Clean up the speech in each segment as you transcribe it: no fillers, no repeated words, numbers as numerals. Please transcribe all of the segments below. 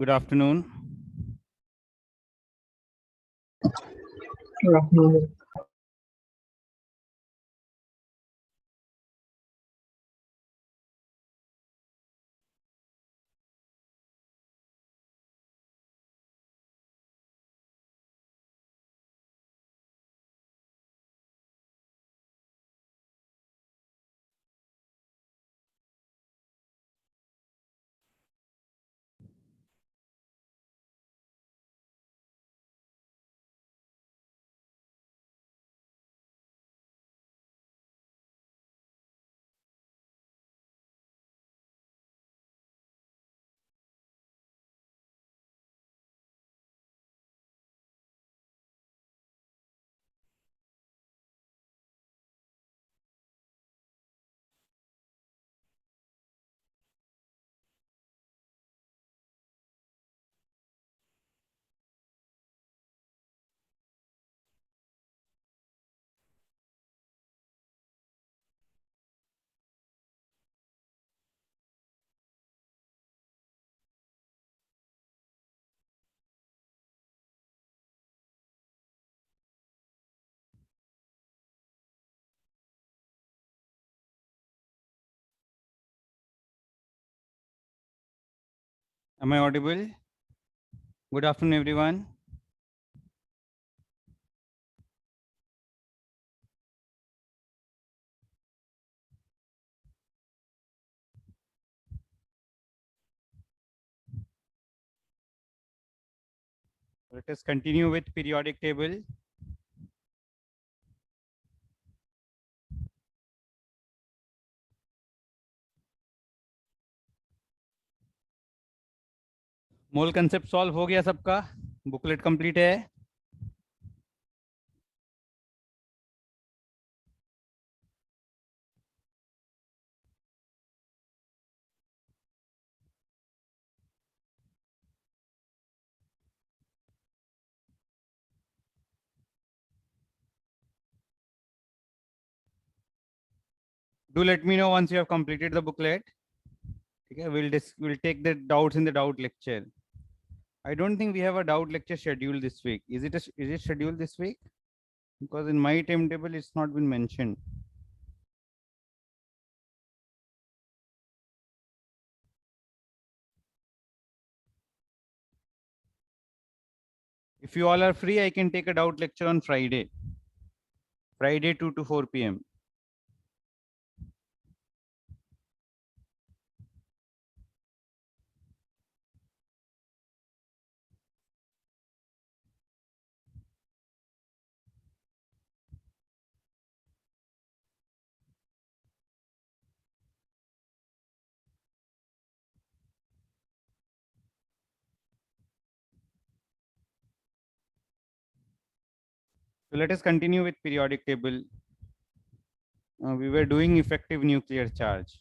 Good afternoon. Good afternoon. Am I audible? Good afternoon, everyone. Let us continue with periodic table. Mole concept solve हो गया सबका? Booklet complete है? Do let me know once you have completed the booklet. Okay, we'll take the doubts in the doubt lecture. I don't think we have a doubt lecture scheduled this week. Is it scheduled this week? Because in my timetable it's not been mentioned. If you all are free, I can take a doubt lecture on Friday. Friday 2 to 4 p.m. So let us continue with periodic table. We were doing effective nuclear charge.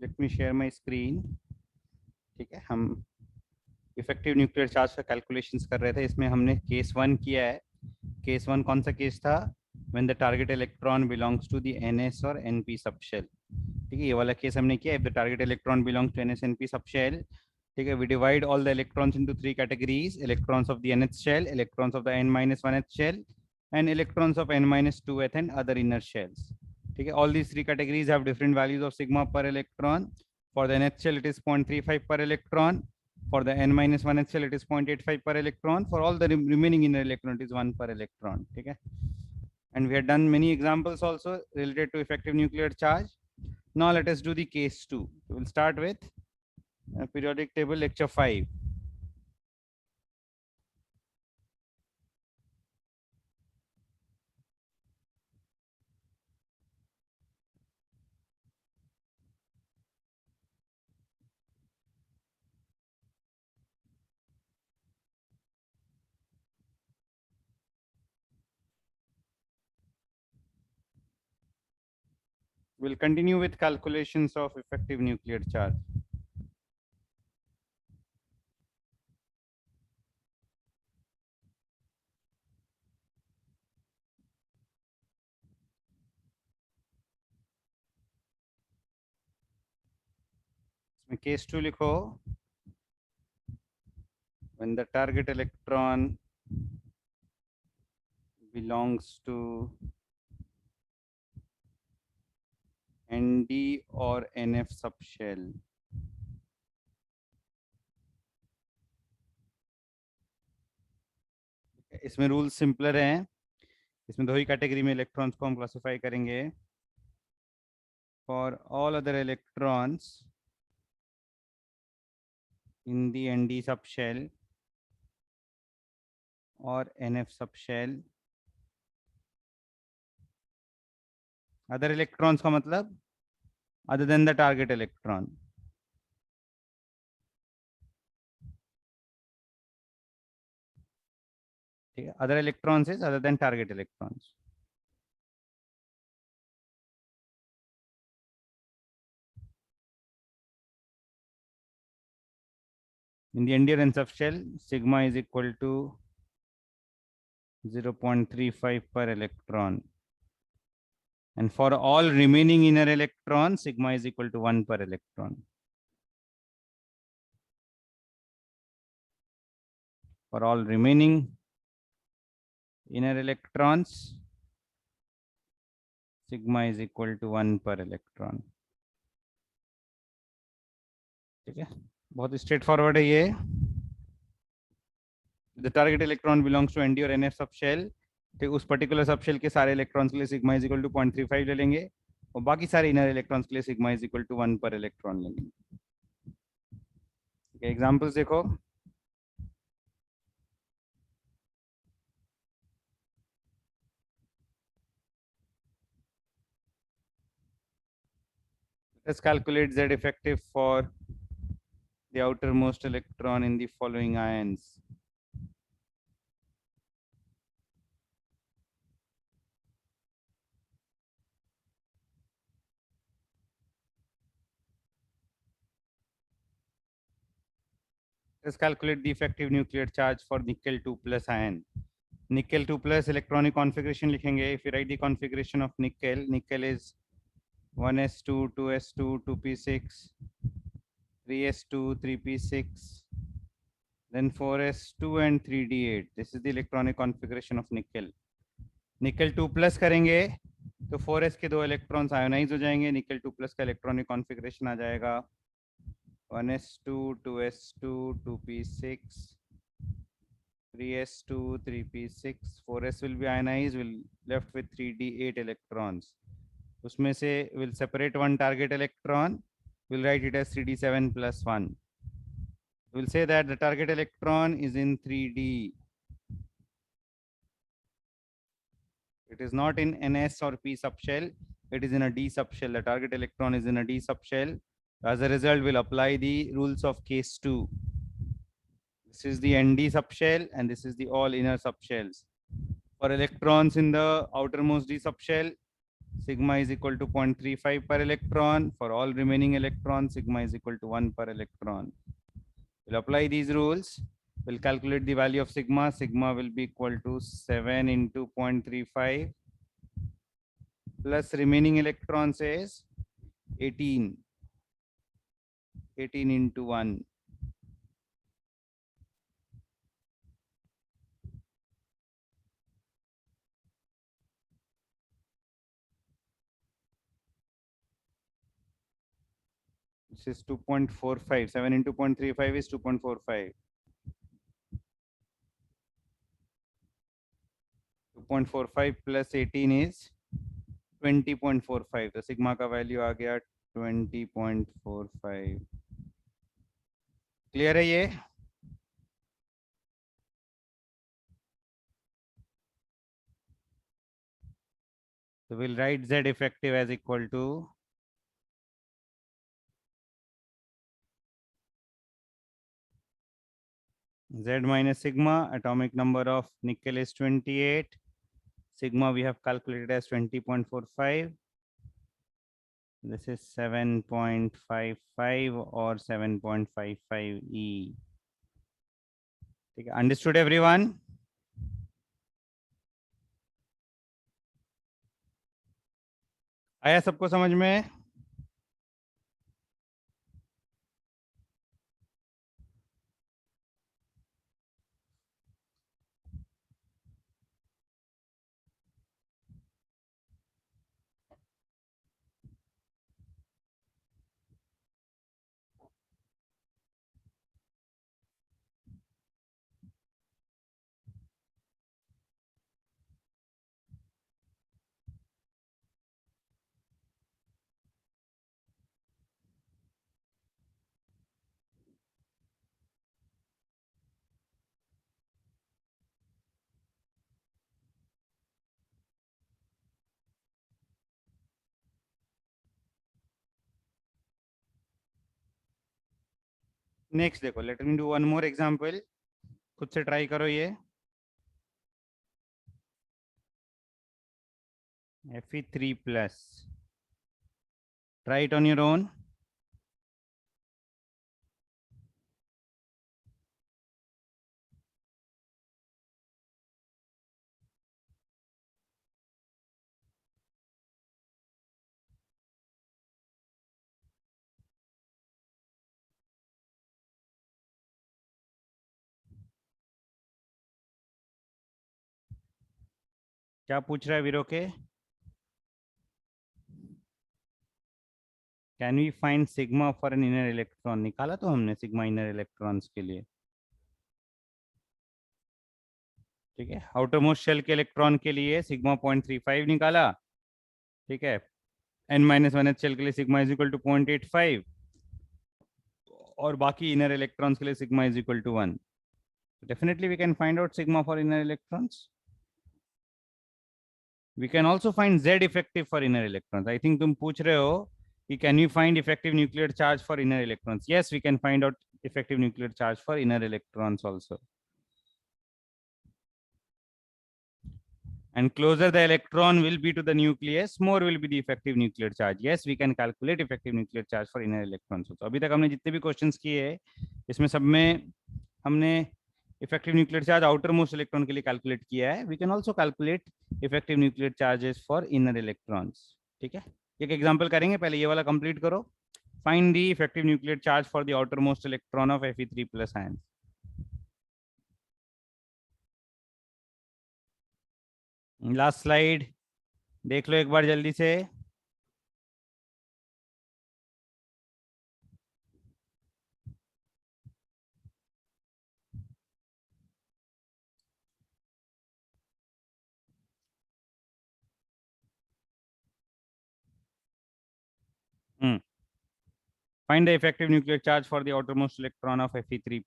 Let me share my screen. ठीक है, हम effective nuclear charge का calculations कर रहे थे. इसमें हमने case 1 किया है. केस 1 कौन सा केस था? When the target electron belongs to the ns और एनपी सबशेल. ठीक है, ये वाला केस हमने किया. If the target electron belongs to ns np subshell. ठीक है, we divide all the electrons into 3 categories: electrons of the nth shell, electrons of the n-1th shell, and electrons of n-2th and other inner shells. Okay, all these three categories have different values of sigma per electron. For the nth shell, it is 0.35 per electron. For the n-1th shell, it is 0.85 per electron. For all the remaining inner electron, it is 1 per electron. Okay, and we have done many examples also related to effective nuclear charge. Now let us do the case 2. We will start with periodic table lecture 5. We'll continue with calculations of effective nuclear charge. इसमें case 2 लिखो. When the target electron belongs to ND or NF subshell, इसमें rule simpler हैं. इसमें दो ही category में electrons को हम classify करेंगे. For all other electrons in the ND subshell or NF subshell, other electrons का मतलब other than the target electron. ठीक है, other electrons is other than target electrons. In the endurance subshell, sigma is equal to 0.35 per electron. And for all remaining inner electrons, sigma is equal to 1 per electron. For all remaining inner electrons, sigma is equal to 1 per electron. ठीक है, बहुत straight forward है ये. The target electron belongs to ND or NF subshell. तो उस particular subshell के सारे electrons के लिए सिग्मा इज इक्वल टू 0.35 ले लेंगे और बाकी सारे इनर इलेक्ट्रॉन्स के लिए सिग्मा इज इक्वल टू 1 पर इलेक्ट्रॉन लेंगे. एग्जांपल्स देखो. Let's calculate Z effective for the outermost electron in the following ions. Let's calculate the effective nuclear charge for nickel 2 plus ion. Nickel 2 plus electronic configuration लिखेंगे. If you write the configuration of nickel, nickel is 1s2, 2s2, 2p6, 3s2, 3p6, then 4s2 and 3d8. This is the electronic configuration of nickel. Nickel 2 plus करेंगे तो 4s के दो electrons ionise हो जाएंगे. nickel 2 plus का electronic configuration आ जाएगा 1s2, 2s2, 2p6, 3s2, 3p6, 4s will be ionized, will left with 3d8 electrons. उसमें से will separate one target electron, we'll write it as 3d7 plus 1. We'll say that the target electron is in 3d. It is not in NS or P subshell, it is in a D subshell. The target electron is in a D subshell. As a result, we'll apply the rules of case 2. This is the ND subshell and this is the all inner subshells. For electrons in the outermost D subshell, sigma is equal to 0.35 per electron. For all remaining electrons, sigma is equal to 1 per electron. We'll apply these rules. We'll calculate the value of sigma. Sigma will be equal to 7 into 0.35 plus remaining electrons is 18. 18 into 1. This is 2.45. 7 into 0.35 is 2.45. 2.45 plus 18 is 20.45. तो sigma का value आ गया 20.45. Clear है ये? So we'll write Z effective as equal to Z minus sigma. Atomic number of nickel is 28. Sigma we have calculated as 20.45. This is 7.55 or 7.55 E. Understood everyone? आया सबको समझ में? Next देखो, let me do one more example. खुद से try करो ये. Fe3 plus. Try it on your own. क्या पूछ रहा है वीरो के? Can we find sigma for an inner electron? निकाला तो हमने सिग्मा इनर इलेक्ट्रॉन्स के लिए. ठीक है, आउटर मोस्ट शेल के इलेक्ट्रॉन के लिए सिग्मा 0.35 निकाला. ठीक है, n माइनस वन शेल के लिए सिग्मा इज इक्वल टू 0.85 और बाकी इनर इलेक्ट्रॉन्स के लिए sigma is equal to 1. Definitely we can find out sigma for inner electrons. We can also find Z effective for inner electrons. I think तुम पूछ रहे हो कि can you find effective nuclear charge for inner electrons? Yes, we can find out effective nuclear charge for inner electrons also. And closer the electron will be to the nucleus, more will be the effective nuclear charge. Yes, we can calculate effective nuclear charge for inner electrons also. अभी तक हमने जितने भी questions किए हैं इसमें सब में हमने effective nuclear charge outermost electron के लिए कैलकुलेट किया है. We can also calculate effective nuclear charges for inner electrons. ठीक है, एक एग्जांपल करेंगे, पहले ये वाला कंप्लीट करो. Find the effective nuclear charge for the outer most electron of Fe3+ ion. Last slide देख लो एक बार जल्दी से. Find the effective nuclear charge for the outermost electron of Fe3+.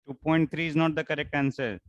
Two point three is not the correct answer.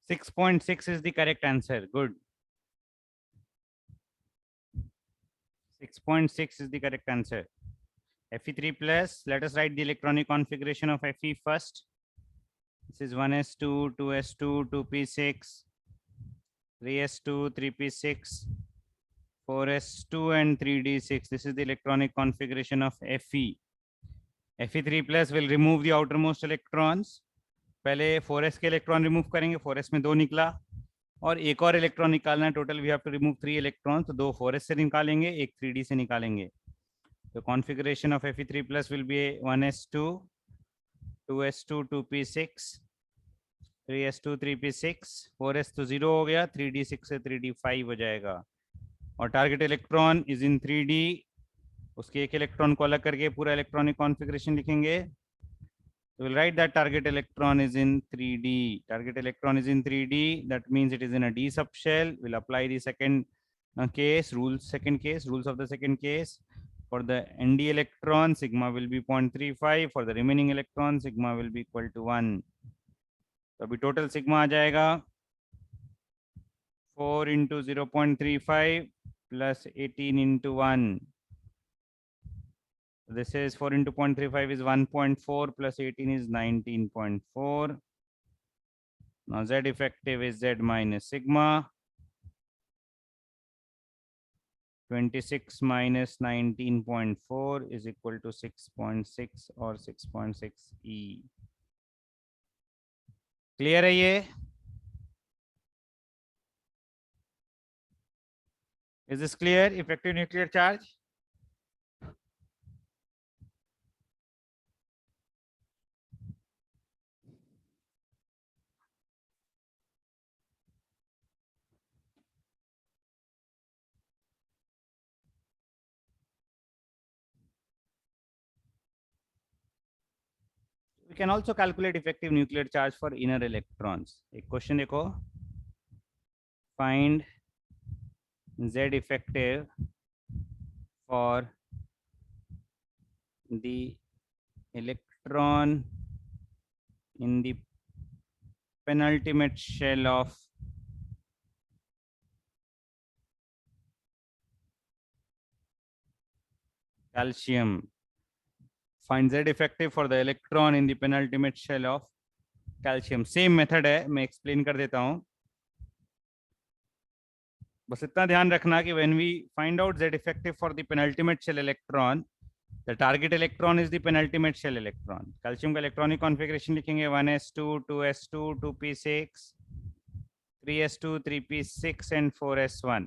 6.6 is the correct answer. Good. 6.6 is the correct answer. Fe3 plus, let us write the electronic configuration of Fe first. This is 1s2, 2s2, 2p6, 3s2, 3p6, 4s2 and 3d6. This is the electronic configuration of Fe. Fe3 plus will remove the outermost electrons. पहले 4s के electron remove करेंगे, 4s में 2 निकला और एक और electron निकालना है. Total we have to remove 3 electron, तो 2 4s से निकालेंगे, एक 3d से निकालेंगे. तो configuration of Fe3 plus will be 1s2, 2s2, 2p6, 3s2, 3p6, 4s तो 0 हो गया, 3d6 से 3d5 हो जाएगा. और target electron is in 3d. उसके एक इलेक्ट्रॉन को अलग करके पूरा इलेक्ट्रॉनिक कॉन्फ़िगरेशन लिखेंगे. So we'll write that target electron is in 3d. Target electron is in 3d. That means it is in a d subshell. We'll apply the second case, rules of the second case. For the nd electron, sigma will be 0.35. For the remaining electron, sigma will be equal to 1. So abhi total sigma आ जाएगा 4 into 0.35 plus 18 into 1. This is 4 into 0.35 is 1.4 plus 18 is 19.4. Now Z effective is Z minus sigma. 26 minus 19.4 is equal to 6.6 or 6.6 E. Clear है ये? Is this clear? Effective nuclear charge? We can also calculate effective nuclear charge for inner electrons. एक question देखो. Find Z effective for the electron in the penultimate shell of calcium. Find Z effective for the electron in the penultimate shell of calcium. Same method है, मैं explain कर देता हूँ. बस इतना ध्यान रखना कि when we find out Z effective for the penultimate shell electron, the target electron is the penultimate shell electron. Calcium का electronic configuration लिखेंगे 1s2, 2s2, 2p6, 3s2, 3p6 and 4s1.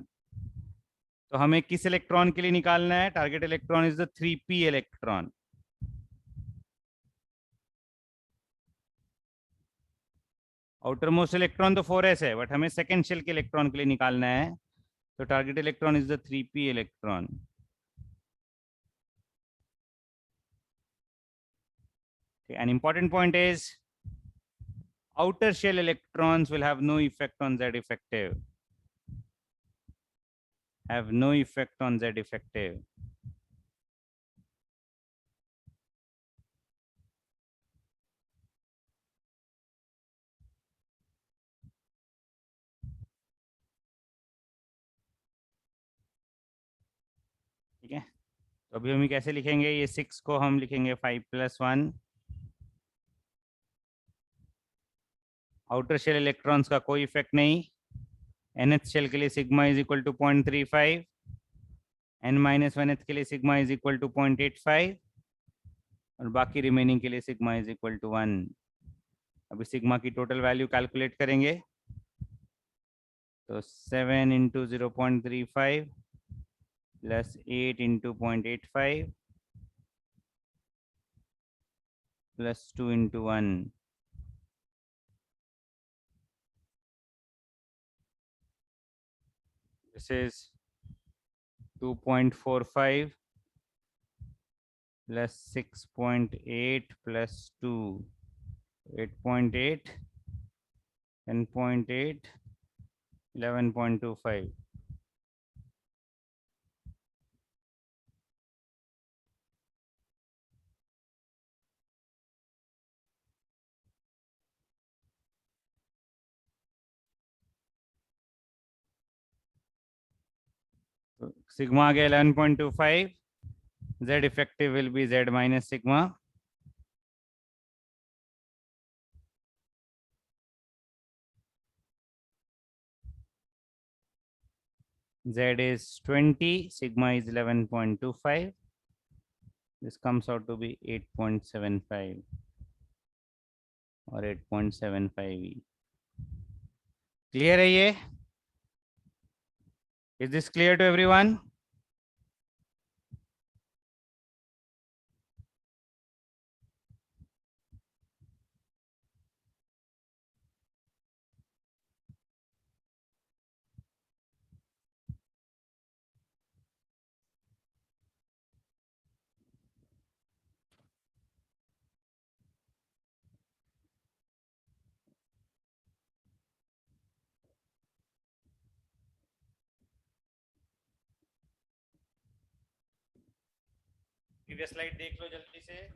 तो हमें किस इलेक्ट्रॉन के लिए निकालना है? Target electron is the 3p electron. Outermost electron तो 4s है, बट हमें सेकेंड शेल के इलेक्ट्रॉन के लिए निकालना है. तो target electron is the 3p electron. An important point is outer shell electrons will have no effect on Z effective. Have no effect on Z effective. ठीक है, तो अभी हम कैसे लिखेंगे? ये 6 को हम लिखेंगे 5 + 1. आउटर शेल इलेक्ट्रॉन्स का कोई इफेक्ट नहीं. nth शेल के लिए sigma is equal to 0.35, n-1th के लिए सिग्मा इज इक्वल टू 0.85 और बाकी रिमेनिंग के लिए सिग्मा इज इक्वल टू 1. अभी सिग्मा की टोटल वैल्यू कैलकुलेट करेंगे. तो 7 into 0.35 plus 8 into 0.85 plus 2 into 1. This is 2.45 plus 6.8 plus 2, 8.8, 10.8, 11.25. Sigma आ गया 11.25, Z effective will be Z minus sigma. Z is 20, sigma is 11.25. This comes out to be 8.75 or 8.75E. Clear है ये? Is this clear to everyone? Previous slide देख लो जल्दी से.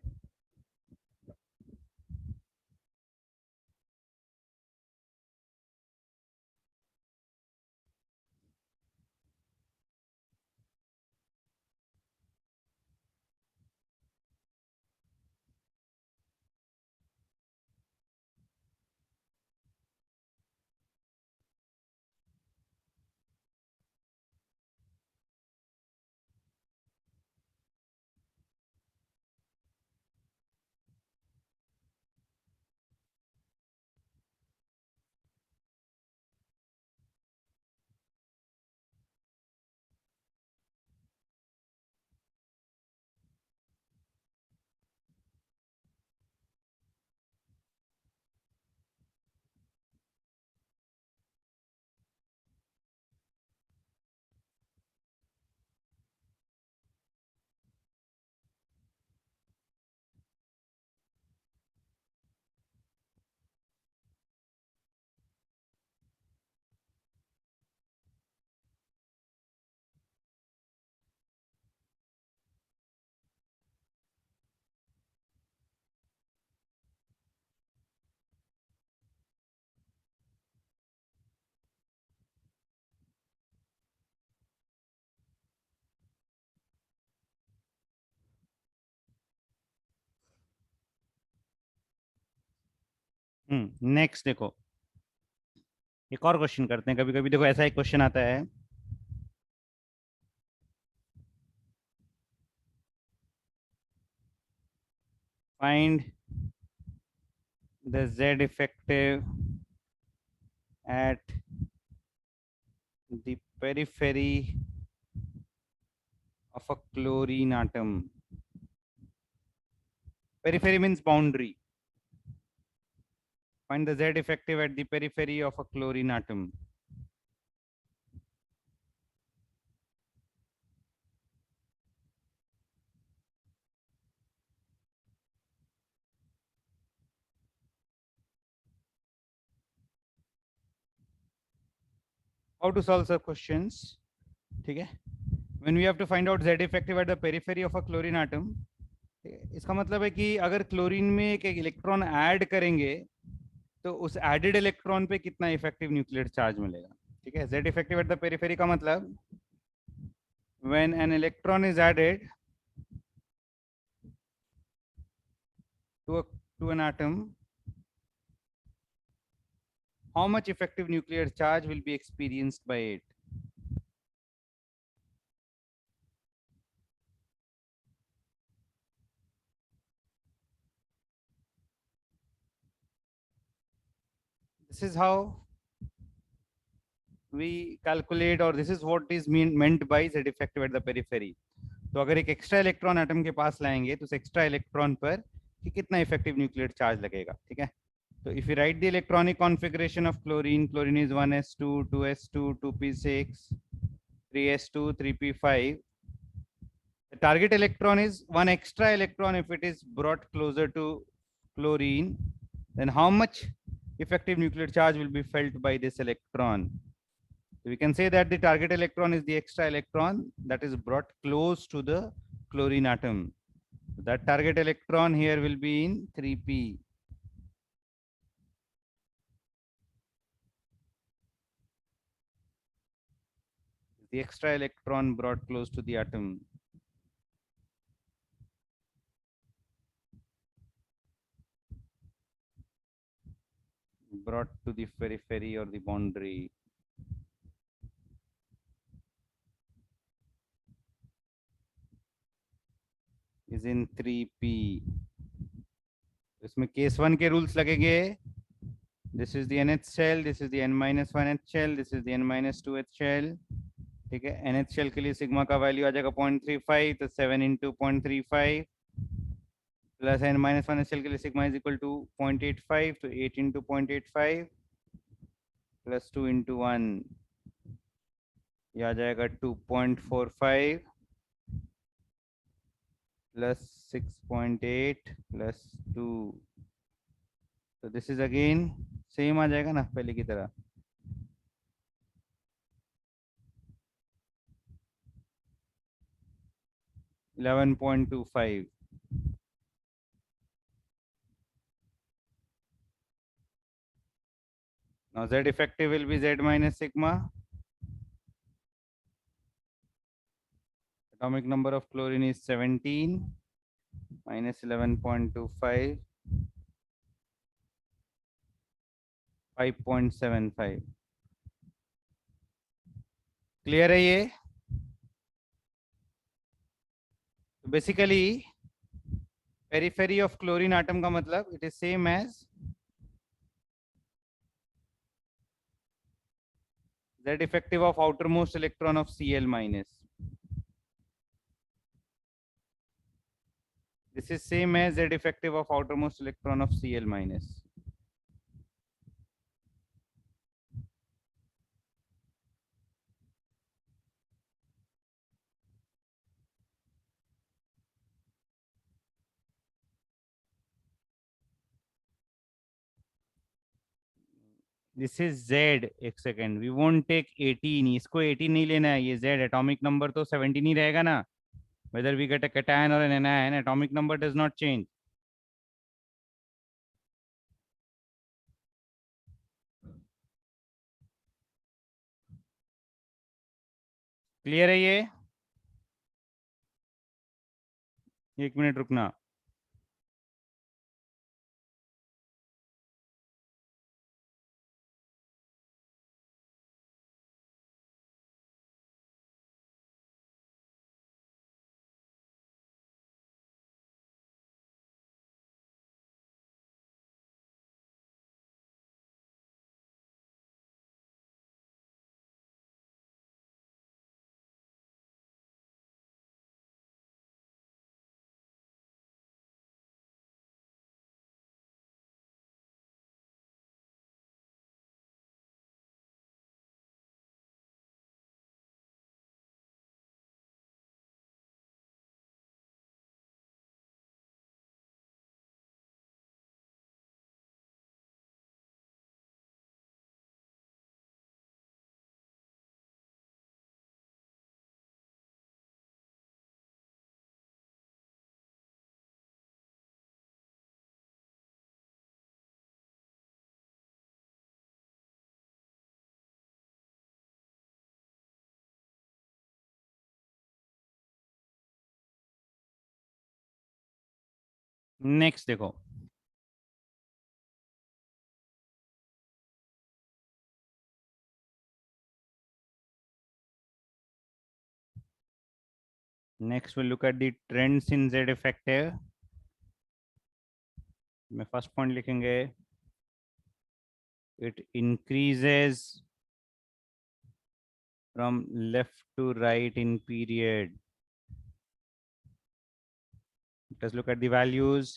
Next देखो, एक और question करते हैं. कभी कभी देखो ऐसा एक क्वेश्चन आता है, find the Z effective at the periphery of a chlorine atom. Periphery means boundary. Find the Z effective at the periphery of a chlorine atom. How to solve such questions? ठीक है. When we have to find out Z effective at the periphery of a chlorine atom, इसका मतलब है कि अगर chlorine में एक electron add करेंगे तो उस एडेड इलेक्ट्रॉन पे कितना इफेक्टिव न्यूक्लियर चार्ज मिलेगा. ठीक है. Z effective at the periphery का मतलब when an electron is added to an atom, how much effective nuclear charge will be experienced by it. This is how we calculate, or this is what is meant by Z effective at the periphery. तो अगर एक extra electron atom के पास लाएंगे तो उस extra electron पर कि कितना इफेक्टिव न्यूक्लियर चार्ज लगेगा. ठीक है. तो if you right the electronic configuration of chlorine, chlorine is 1s2 2s2 2p6 3s2 3p5. The target electron is one extra electron. If it is brought closer to chlorine, then how much effective nuclear charge will be felt by this electron? So we can say that the target electron is the extra electron that is brought close to the chlorine atom. So that target electron here will be in 3p. the extra electron brought close to the atom. Brought to the periphery or the boundary. Is in 3p. इसमें case 1 के rules लगेंगे. This is the nth shell, this is the n-1th shell, this is the n-2th shell. ठीक है, nth shell के लिए sigma का value आ जाएगा 0.35, तो 7 into 0.35 प्लस n-1th shell के लिए सिग्मा इज इक्वल टू 0.85, तो 8 into 0.85 प्लस 2 into 1, ये आ जाएगा 2.45 प्लस 6.8 प्लस 2. तो दिस इज अगेन सेम आ जाएगा ना पहले की तरह. $11.25. Now Z effective will be Z minus sigma. Atomic number of chlorine is 17 minus 11.25, 5.75. Clear है ये? So basically periphery of chlorine atom का मतलब it is same as Z effective of outermost electron of Cl minus. This is same as Z effective of outermost electron of Cl minus. This is Z. एक second, we won't take 18. इसको 18 नहीं लेना है, ये Z atomic number तो 17 ही रहेगा ना. Whether we get a cation or an anion, atomic number does not change. Clear है ये? एक मिनट रुकना. नेक्स्ट देखो, next we'll look at the trends in Z effective. मैं फर्स्ट पॉइंट लिखेंगे, it increases from left to right in period. Let's look at the values.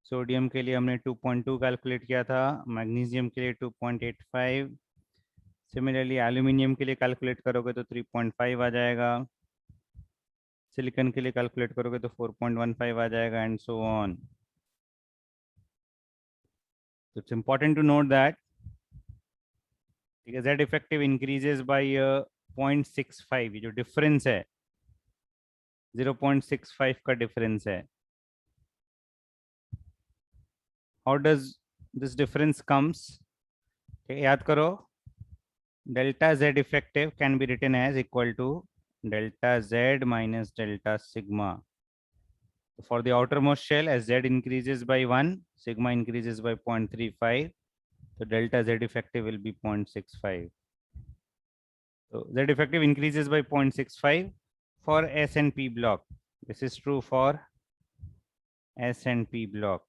Sodium के लिए हमने 2.2 कैलकुलेट किया था, मैग्नीशियम के लिए 2.85. सिमिलरली एल्यूमिनियम के लिए कैलकुलेट करोगे तो 3.5 आ जाएगा, सिलिकॉन के लिए कैलकुलेट करोगे तो 4.15 आ जाएगा, and so on. So it's important to note that Z effective increases by 0.65. ये जो डिफरेंस है 0.65 का डिफरेंस है. How does this difference comes? याद करो, delta Z effective can be written as equal to delta Z minus delta sigma. For the outermost shell, as Z increases by 1, sigma increases by 0.35, so delta Z effective will be 0.65. So Z effective increases by 0.65 for S and P block. This is true for S and P block.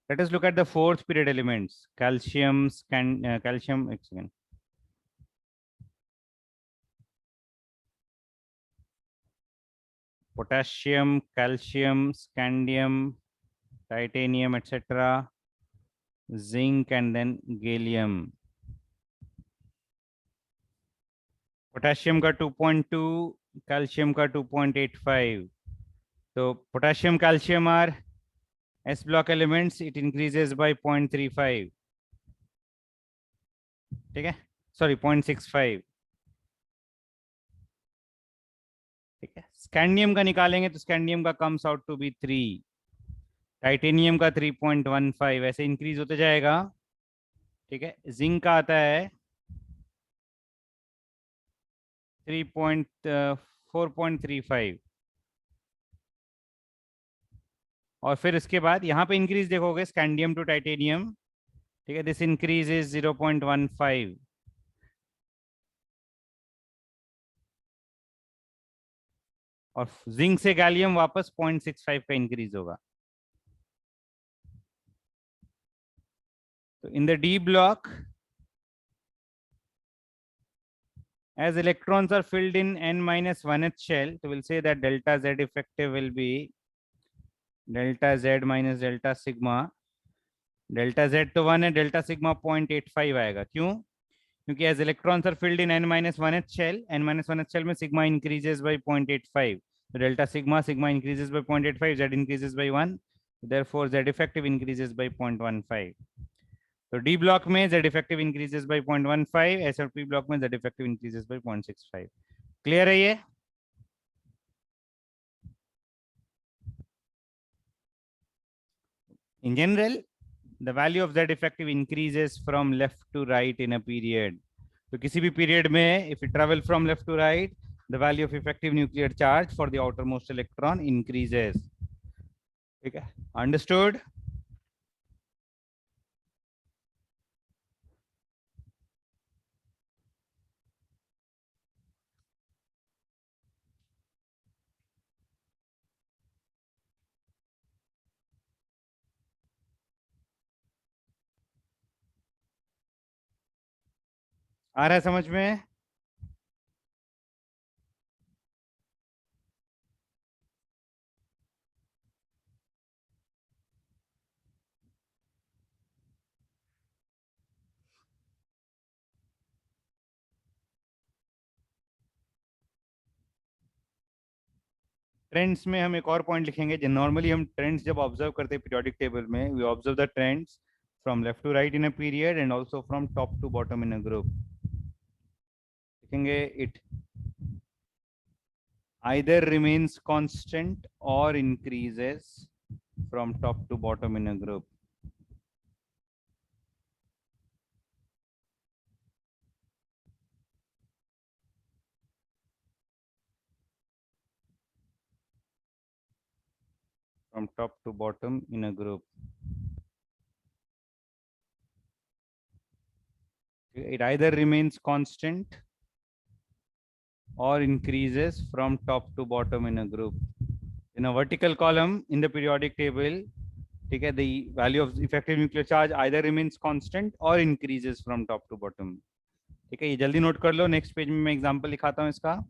Let us look at the fourth period elements. Calcium, potassium, calcium, scandium, titanium, etc., zinc, and then gallium. Potassium का 2.2, calcium का 2.85. तो potassium calcium are S block elements, it increases by 0.35. ठीक है, sorry 0.65. ठीक है, scandium का निकालेंगे तो स्कैंडियम का comes out to be 3, titanium का 3.15, ऐसे इंक्रीज होते जाएगा. ठीक है, जिंक का आता है 4.35, और फिर इसके बाद यहाँ पे इंक्रीज देखोगे स्कैंडियम टू टाइटेनियम. ठीक है, दिस इंक्रीज इज 0.15, और जिंक से गैलियम वापस 0.65 का इंक्रीज होगा. तो in the D block, as electrons are filled in n-1th shell, so we'll say that delta Z effective will be delta Z minus delta sigma. Delta Z तो 1 है, delta sigma 0.85 आएगा. क्यों? क्योंकि as electrons are filled in n-1th shell, n-1th shell में सिग्मा increases by 0.85, तो delta sigma increases by 0.85, Z increases by 1, therefore Z effective increases by 0.15. तो d block में Z effective increases by 0.15, s और p block में Z effective increases by 0.65. Clear है ये? In general, the value of Z effective increases from left to right in a period. तो किसी भी period में if it travel from left to right, the value of effective nuclear charge for the outermost electron increases. ठीक है, understood? आ रहा है समझ में? ट्रेंड्स में हम एक और पॉइंट लिखेंगे. जो नॉर्मली हम ट्रेंड्स जब ऑब्जर्व करते हैं पीरियोडिक टेबल में, we observe the trends from left to right in a period and also from top to bottom in a group. लिखेंगे it either remains constant or increases from top to bottom in a group. From top to bottom in a group. It either remains constant or increases from top to bottom in a group. In a vertical column in the periodic table, okay, the value of effective nuclear charge either remains constant or increases from top to bottom. ठीक है, ये जल्दी note कर लो. Next page में मैं example लिखाता हूँ इसका.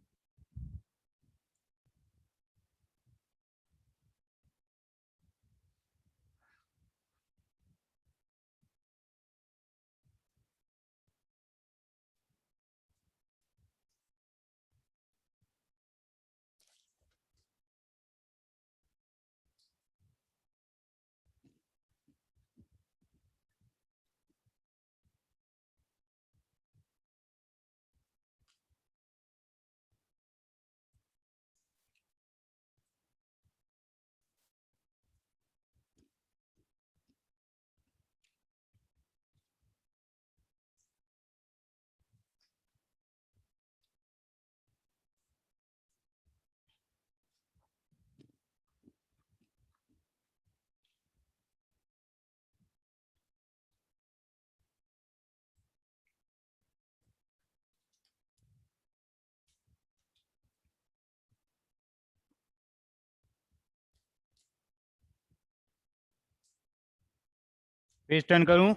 Page turn करूं?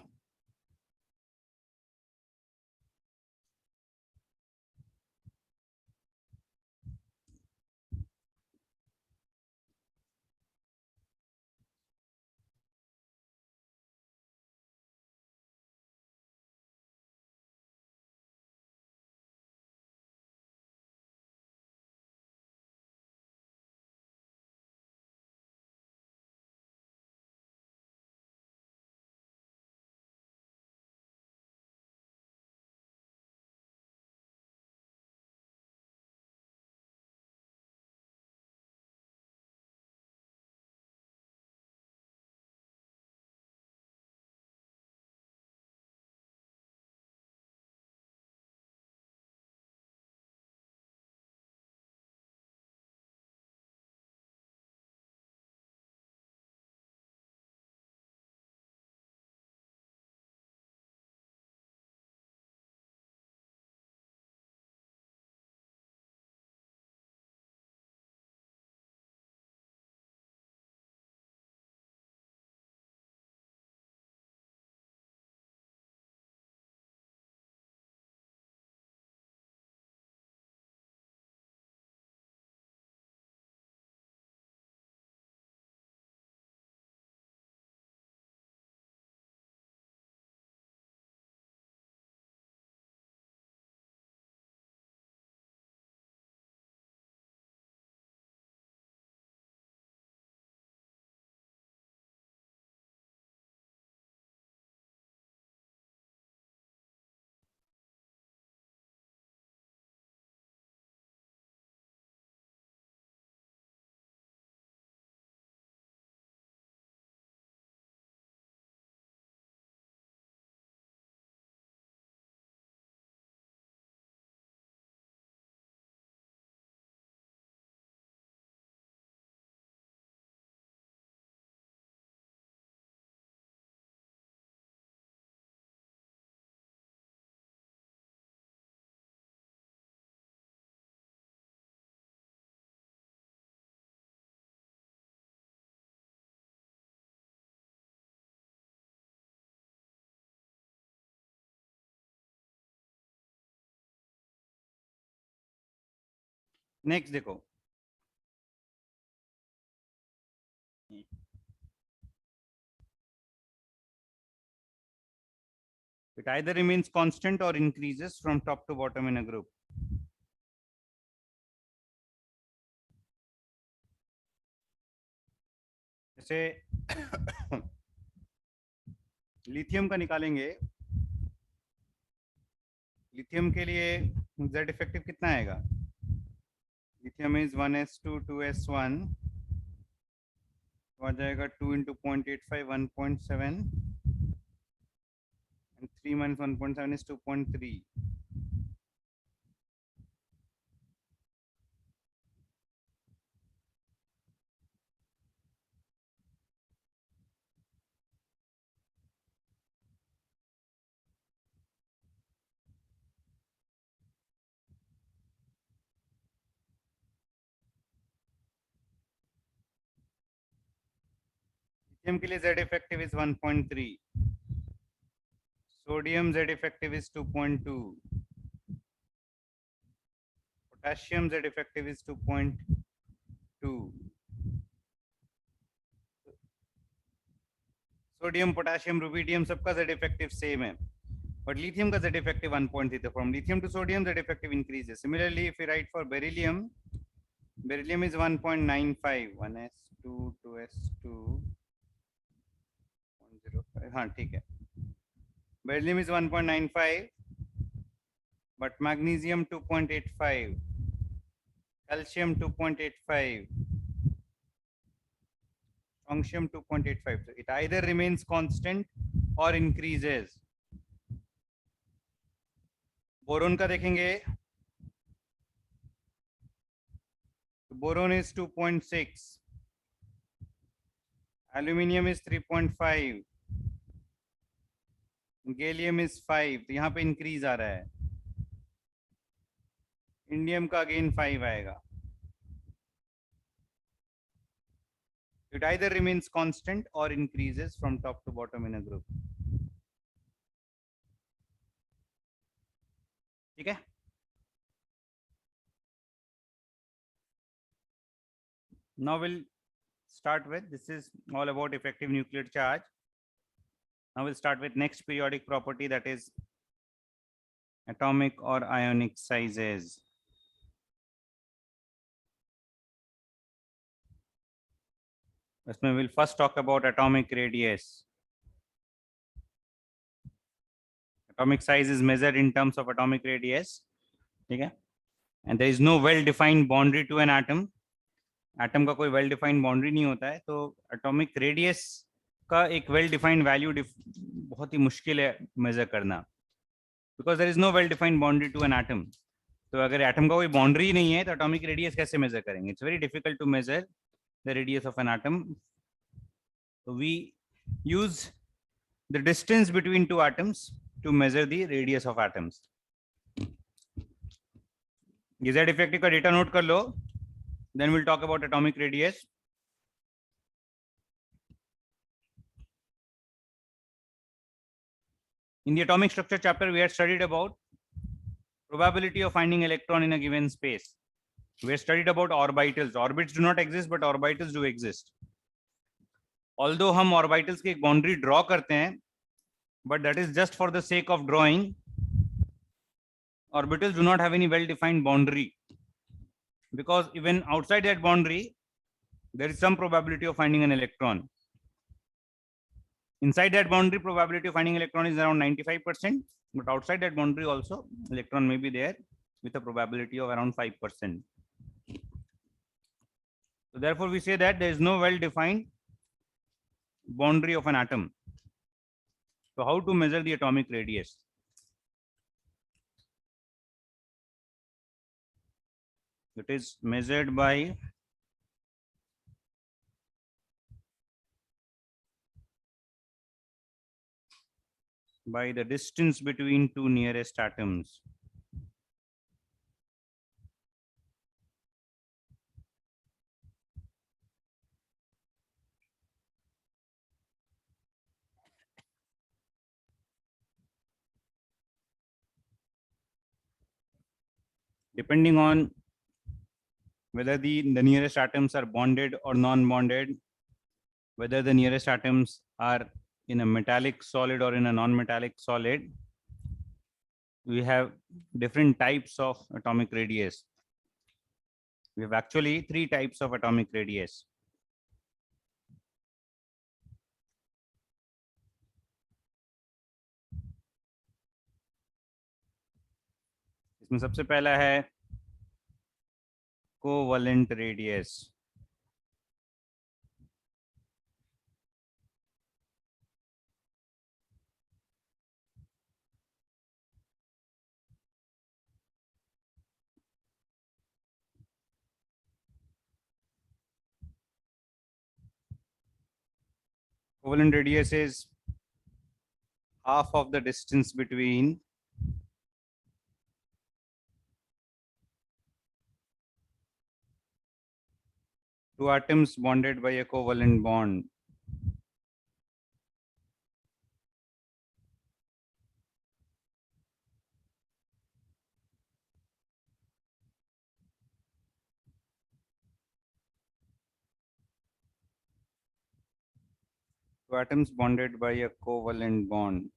नेक्स्ट देखो, it either remains constant or increases from top to bottom in a group. जैसे लिथियम का निकालेंगे, लिथियम के लिए z इफेक्टिव कितना आएगा? लिथियम इज 1s2 2s1, तो आ जाएगा 2 into 0.85 1.7 and 3 minus 1.7 is 2.3. Lithium के लिए z effective is 1.3, sodium z effective is 2.2, potassium z effective is 2.2, sodium potassium rubidium सबका z इफेक्टिव सेम है, but lithium का z effective 1.3, तो from lithium to sodium z effective increases. Similarly, if we write for beryllium, beryllium is 1.95, 1s2 2s2 0.05, हाँ ठीक है, beryllium is 1.95, but magnesium 2.85, calcium 2.85, strontium 2.85, so it either remains constant or increases. Boron का देखेंगे, boron is 2.6, aluminium is 3.5, gallium is 5, तो यहाँ पे increase आ रहा है, इंडियम का अगेन 5 आएगा, It either remains constant or increases from top to bottom in a group. ठीक है? Now we'll start with, this is all about effective nuclear charge. Now we'll start with next periodic property, that is atomic or ionic sizes. We'll first talk about atomic radius. Atomic size is measured in terms of atomic radius. Okay? And there is no well-defined boundary to an atom. Atom का कोई well-defined boundary नहीं होता है, तो atomic radius का एक well-defined value बहुत ही मुश्किल है measure करना, because there is no well-defined boundary to an atom. तो अगर atom का कोई boundary नहीं है, तो atomic radius कैसे measure करेंगे? It's very difficult to measure the radius of an atom. So we use the distance between two atoms to measure the radius of atoms. Z effective का data note कर लो. Then we'll talk about atomic radius. In the atomic structure chapter, we had studied about probability of finding electron in a given space. We had studied about orbitals. Orbits do not exist, but orbitals do exist. Although हम orbitals की एक boundary draw करते हैं, but that is just for the sake of drawing. Orbitals do not have any well-defined boundary, because even outside that boundary, there is some probability of finding an electron. Inside that boundary, probability of finding electron is around 95%, but outside that boundary also, electron may be there with a probability of around 5%. So therefore, we say that there is no well-defined boundary of an atom. So how to measure the atomic radius? It is measured by the distance between two nearest atoms. Depending on whether the nearest atoms are bonded or non-bonded, whether the nearest atoms are in a metallic solid or in a non-metallic solid, we have different types of atomic radius. We have actually 3 types of atomic radius. इसमें सबसे पहला है covalent radius. Covalent radius is half of the distance between two atoms bonded by a covalent bond. Two atoms bonded by a covalent bond.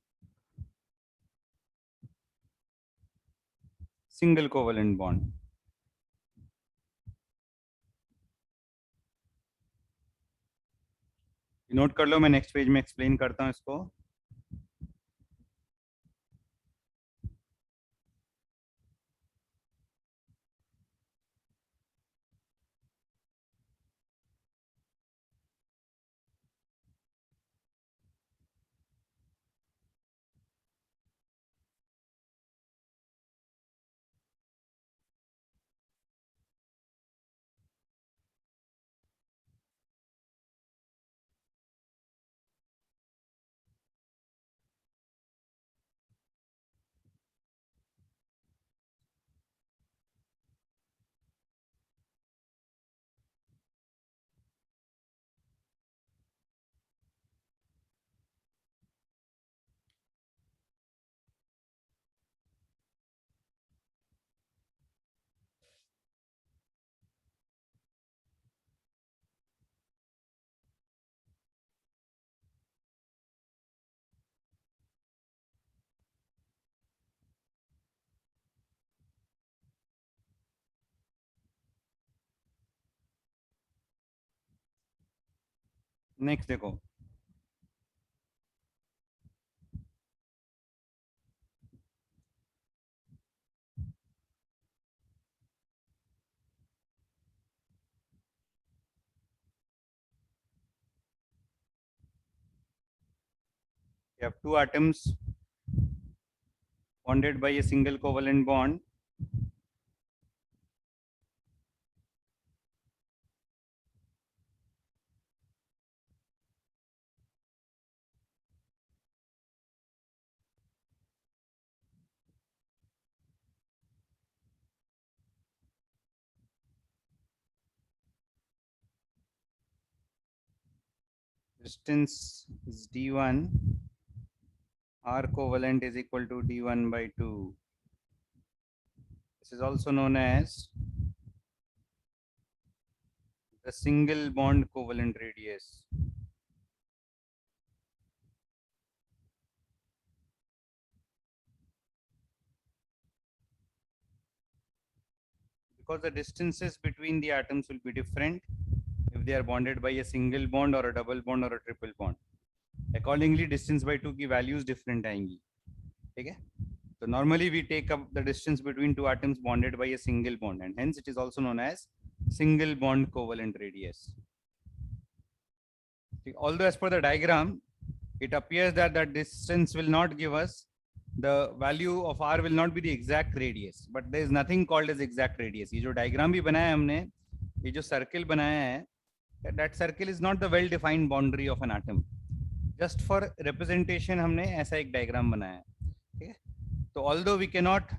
Single covalent bond. Note कर लो, मैं next page में explain करता हूं इसको. Next देखो, you have two atoms bonded by a single covalent bond. Distance is d1, R covalent is equal to d1 by 2. This is also known as the single bond covalent radius. Because the distances between the atoms will be different if they are bonded by a single bond or a double bond or a triple bond. Accordingly, distance by 2 की values different आएंगी. ठीक है? So normally we take up the distance between two atoms bonded by a single bond, and hence it is also known as single bond covalent radius. Although as per the diagram, it appears that the distance will not give us the value of r will not be the exact radius, but there is nothing called as exact radius. ये जो diagram भी बनाया है हमने, ये जो circle बनाया है, that circle is not the well defined boundary of an atom. Just for representation हमने ऐसा एक diagram बनाया है. ठीक है? So although we cannot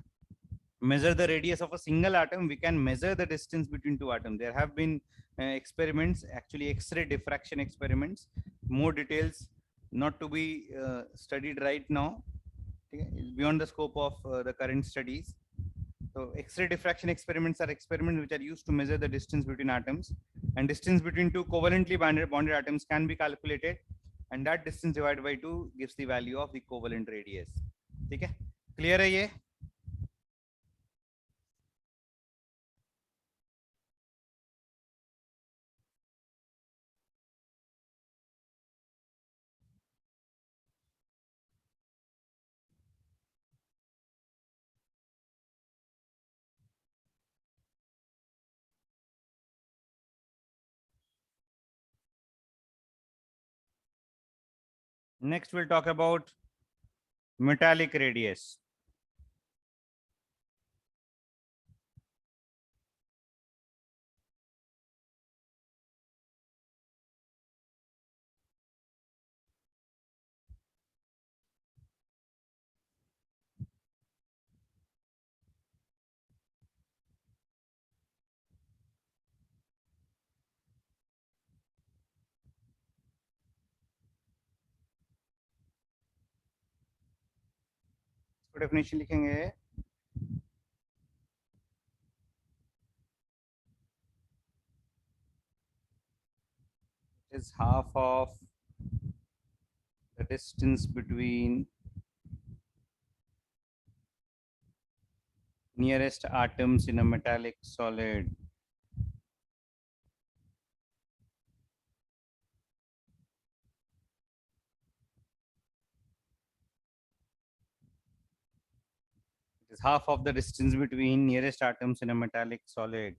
measure the radius of a single atom, we can measure the distance between two atoms. There have been experiments, actually X-ray diffraction experiments. More details not to be studied right now. Okay? It's beyond the scope of the current studies. So X-ray diffraction experiments are experiments which are used to measure the distance between atoms, and distance between two covalently bonded atoms can be calculated, and that distance divided by 2 gives the value of the covalent radius. ठीक है? Clear है ये? Next, we'll talk about metallic radius. इसको definition लिखेंगे, is half of the distance between nearest atoms in a metallic solid. It is half of the distance between nearest atoms in a metallic solid.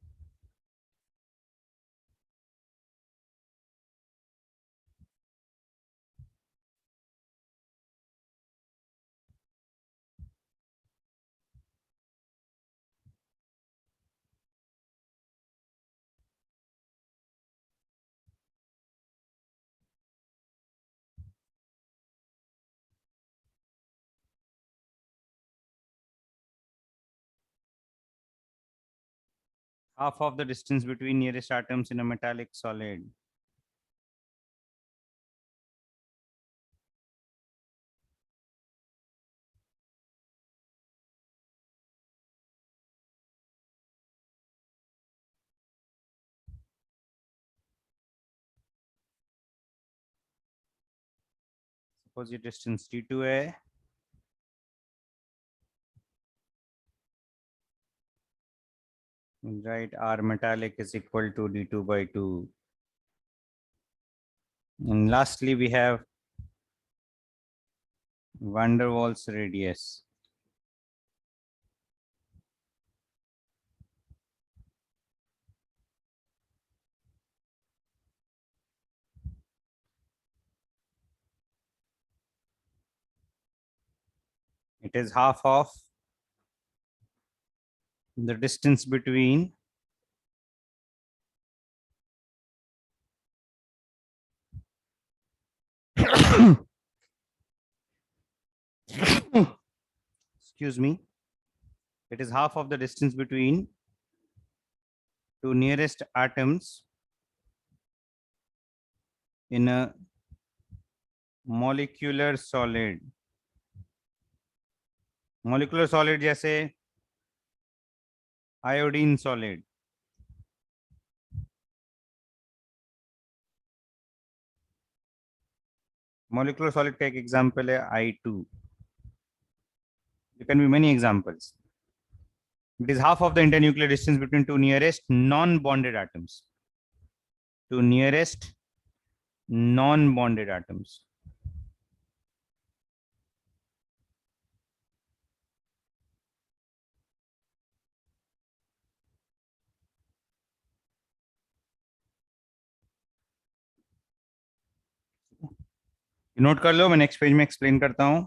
Half of the distance between nearest atoms in a metallic solid. Suppose ये distance d2 है, right? R metallic is equal to d2 by 2. And lastly, we have van der Waals radius. It is half of the distance between excuse me, it is half of the distance between two nearest atoms in a molecular solid. Molecular solid जैसे iodine solid. Molecular solid का एक example है I2. There can be many examples. It is half of the internuclear distance between two nearest non-bonded atoms. Two nearest non-bonded atoms. Note कर लो, मैं next page में explain करता हूं.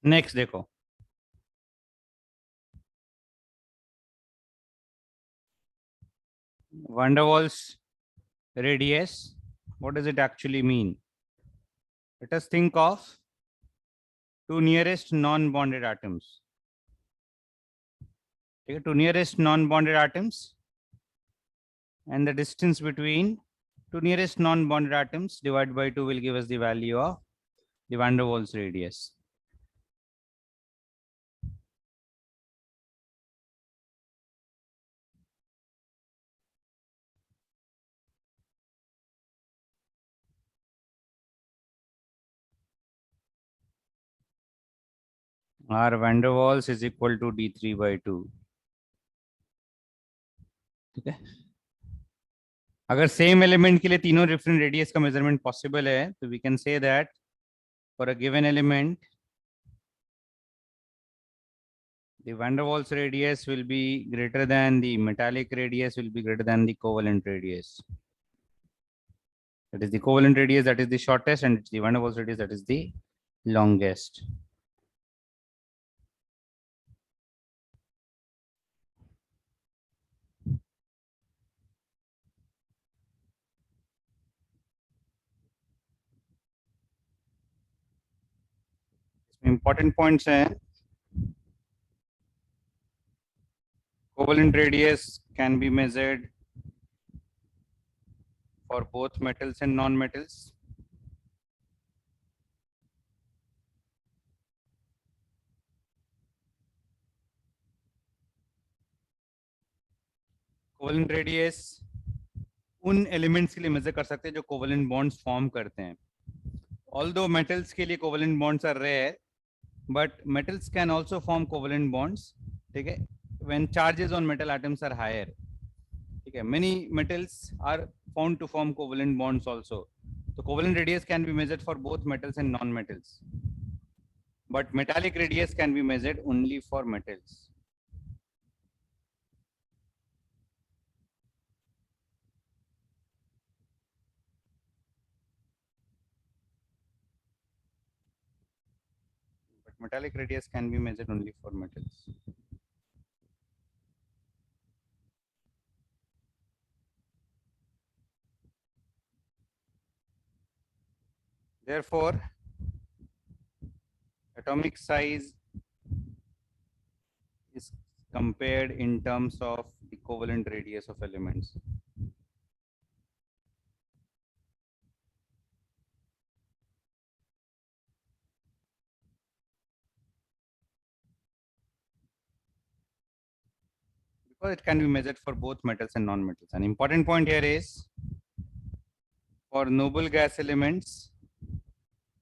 Next देखो, van der Waals radius. What does it actually mean? Let us think of two nearest non-bonded atoms. Okay, two nearest non-bonded atoms, and the distance between two nearest non-bonded atoms divided by 2 will give us the value of the van der Waals radius. R van der Waals is equal to d3 by 2. ठीक है. अगर same element के लिए तीनों different radius का measurement possible है, तो we can say that for a given element the van der Waals radius will be greater than the metallic radius, will be greater than the covalent radius. That is the covalent radius, that is the shortest, and it's the van der Waals radius, that is the longest. Important points हैं. Covalent radius can be measured for both metals and non-metals. Covalent radius उन elements के लिए major कर सकते हैं जो covalent bonds form करते हैं. ऑल्दो मेटल्स के लिए covalent bonds are rare, but metals can also form covalent bonds. ठीक है, when charges on metal atoms are higher. ठीक है, many metals are found to form covalent bonds also. तो covalent radius can be measured for both metals and non metals, but metallic radius can be measured only for metals. But metallic radius can be measured only for metals. Therefore, atomic size is compared in terms of the covalent radius of elements. Because it can be measured for both metals and non-metals. An important point here is for noble gas elements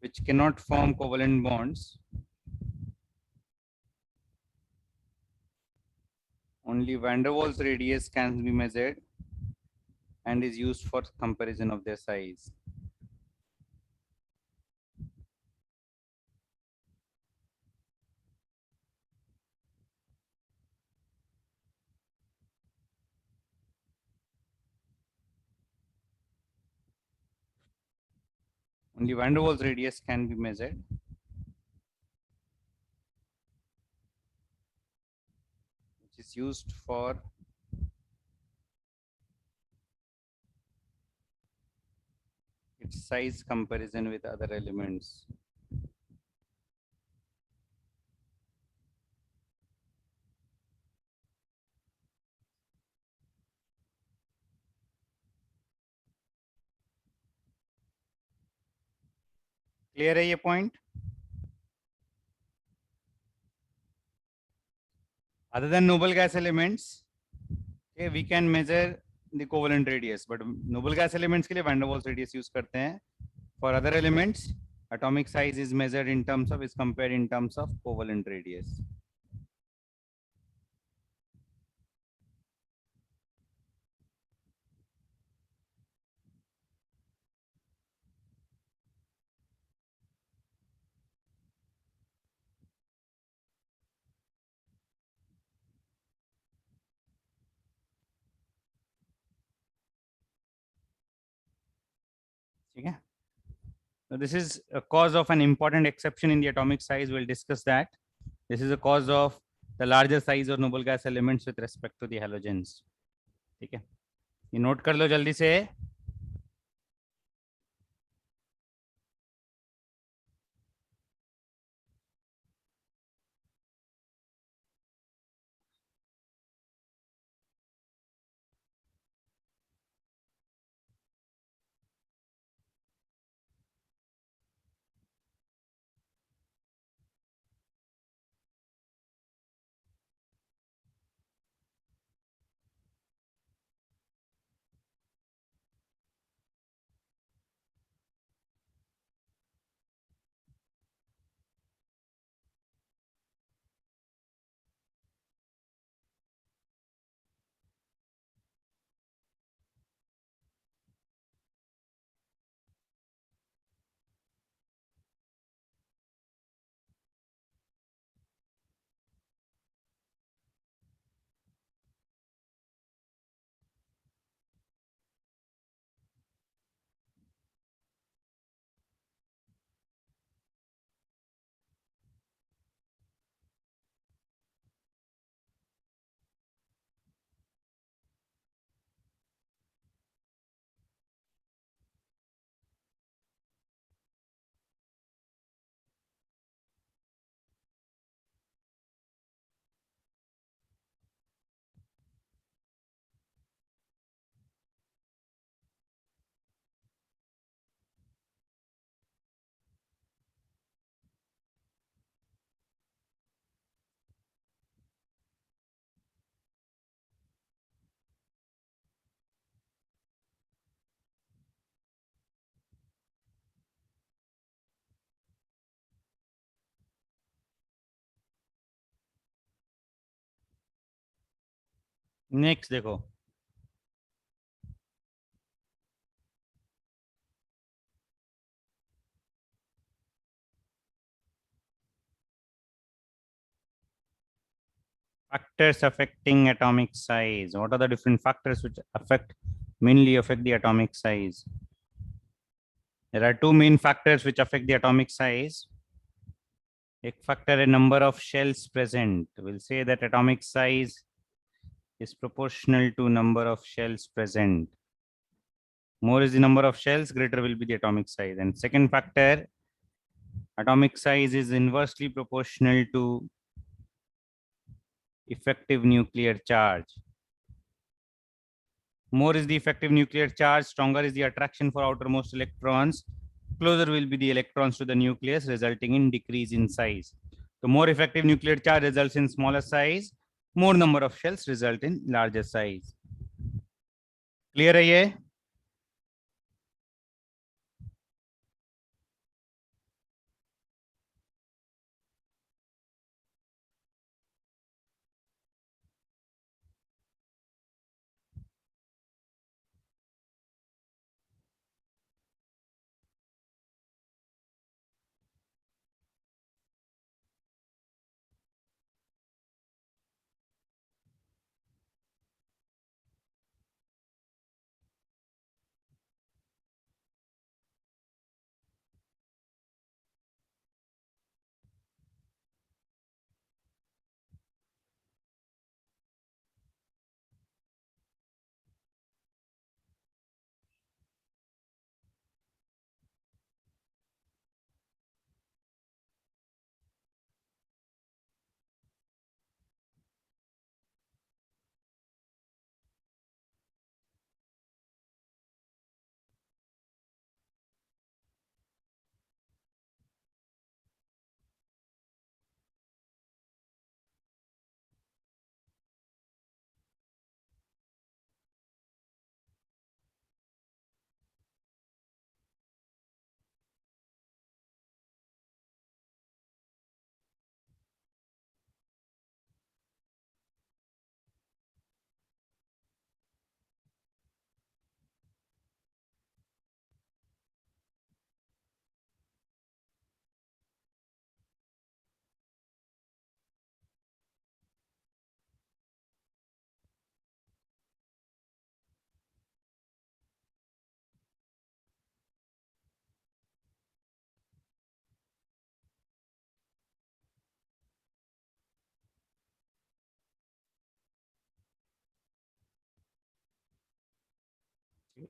which cannot form covalent bonds, only van der Waals radius can be measured and is used for comparison of their size. Only van der Waals radius can be measured. Which is used for its size comparison with other elements. Clear है ये point? Other than noble gas elements, okay, we can measure the covalent radius, but noble gas elements के लिए van der Waals radius use करते हैं. For other elements, atomic size is measured in terms of, is compared in terms of covalent radius. ठीक है? So this is a cause of an important exception in the atomic size. We'll discuss that. This is a cause of the larger size of noble gas elements with respect to the halogens. ठीक है, ये note कर लो जल्दी से. Next देखो, factors affecting atomic size. What are the different factors which mainly affect the atomic size? There are two main factors which affect the atomic size. एक factor a number of shells present. We'll say that atomic size is proportional to number of shells present. More is the number of shells, greater will be the atomic size. And second factor, atomic size is inversely proportional to effective nuclear charge. More is the effective nuclear charge, stronger is the attraction for outermost electrons, closer will be the electrons to the nucleus, resulting in decrease in size. The more effective nuclear charge results in smaller size, more number of shells result in larger size. Clear है ये?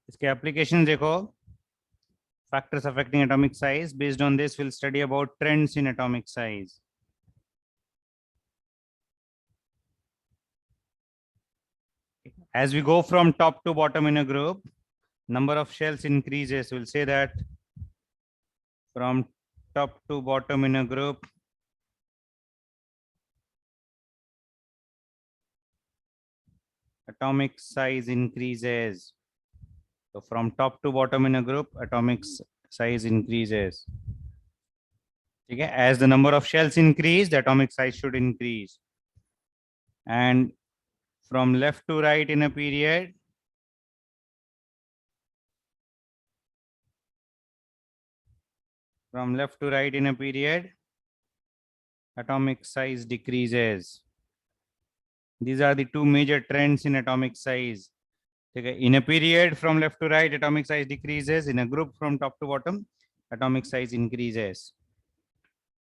इसके applications देखो. Factors affecting atomic size. Based on this, we'll study about trends in atomic size. As we go from top to bottom in a group, number of shells increases. We'll say that from top to bottom in a group, atomic size increases. So from top to bottom in a group, atomic size increases. Okay? As the number of shells increase, the atomic size should increase. And from left to right in a period, from left to right in a period, atomic size decreases. These are the two major trends in atomic size. Okay? In a period from left to right, atomic size decreases. In a group from top to bottom, atomic size increases.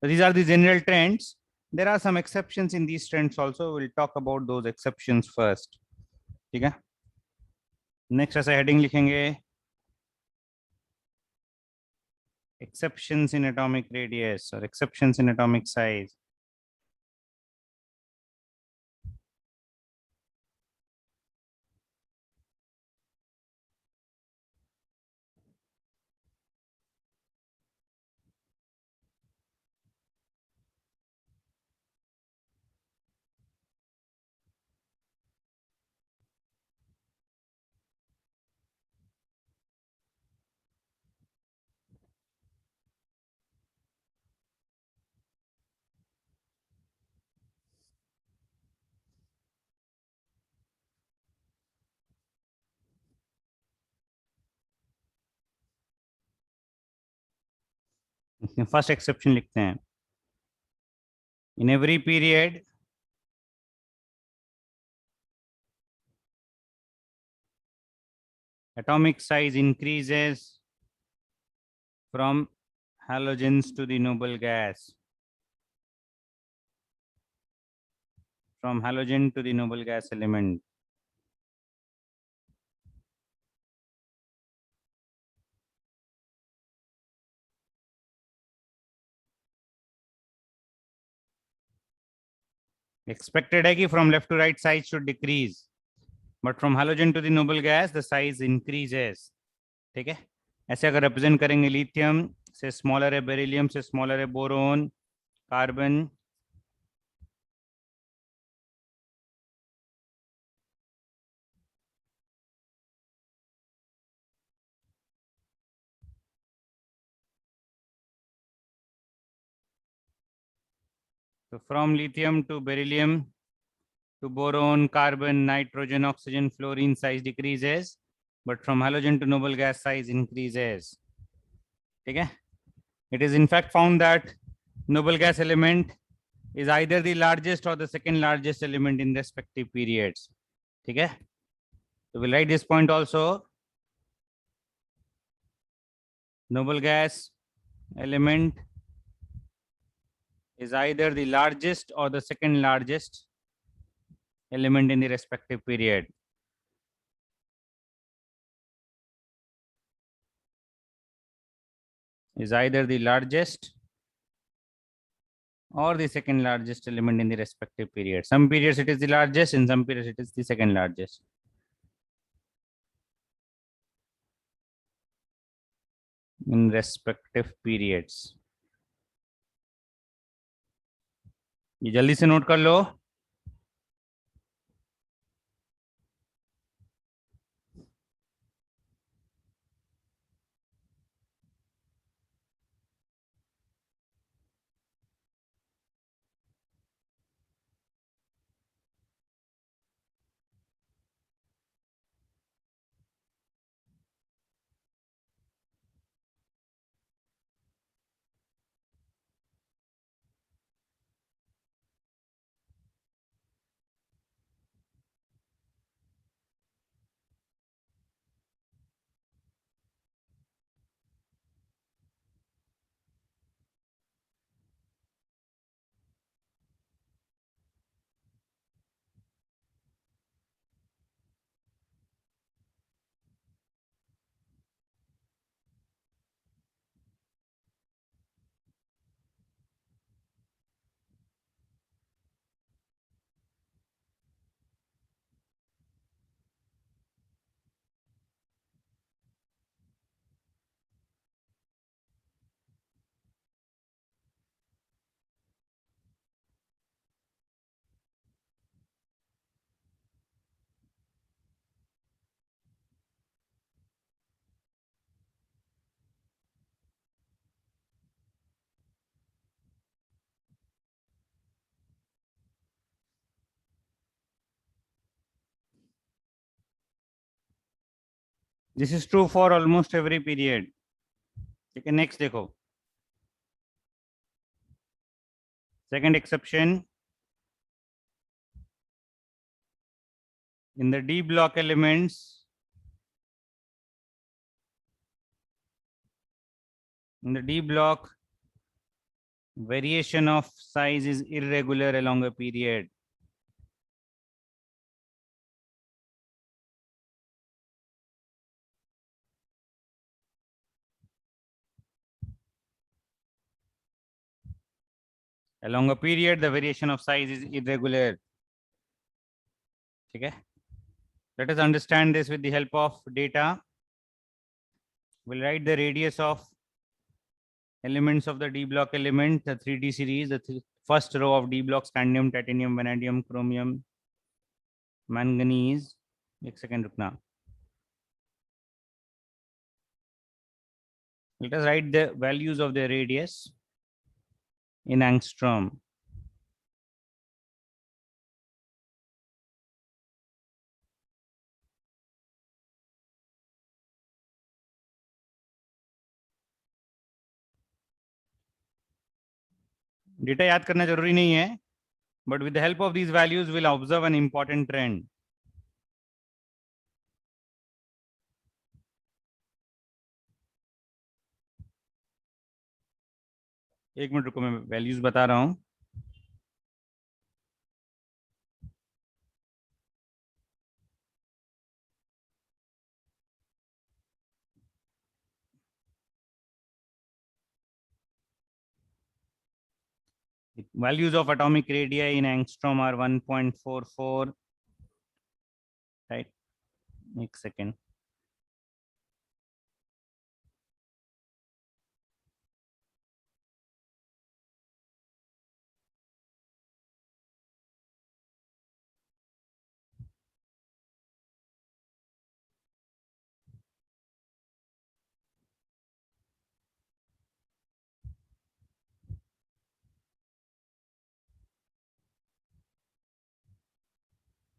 So these are the general trends. There are some exceptions in these trends also. We'll talk about those exceptions first. ठीक है? Next ऐसा heading लिखेंगे, exceptions in atomic radius or exceptions in atomic size. First exception लिखते हैं. In every period atomic size increases from halogens to the noble gas. From halogen to the noble gas element. Expected है कि from left to right size should decrease, but from halogen to the noble gas the size increases. ठीक है. ऐसे अगर represent करेंगे lithium से smaller है beryllium से smaller है boron carbon so from lithium to beryllium to boron carbon nitrogen oxygen fluorine size decreases, but from halogen to noble gas size increases. ठीक है. It is in fact found that noble gas element is either the largest or the second largest element in respective periods. ठीक है. So we'll write this point also. Noble gas element is either the largest or the second largest element in the respective period. Is either the largest or the second largest element in the respective period. Some periods it is the largest, in some periods it is the second largest. In respective periods. ये जल्दी से note कर लो. This is true for almost every period. ठीक है. Next देखो. Second exception. In the D block elements, in the D block, variation of size is irregular along a period. Along a period, the variation of size is irregular. ठीक है. Let us understand this with the help of data. We'll write the radius of elements of the D block element, the 3D series, the first row of D block, scandium, titanium, vanadium, chromium, manganese. एक second रुकना. Let us write the values of the radius in angstrom. Data याद करना जरूरी नहीं है, but with the help of these values we'll observe an important trend. एक minute रुको, मैं वैल्यूज बता रहा हूं. Values of atomic radii in angstrom are 1.44, right? एक second.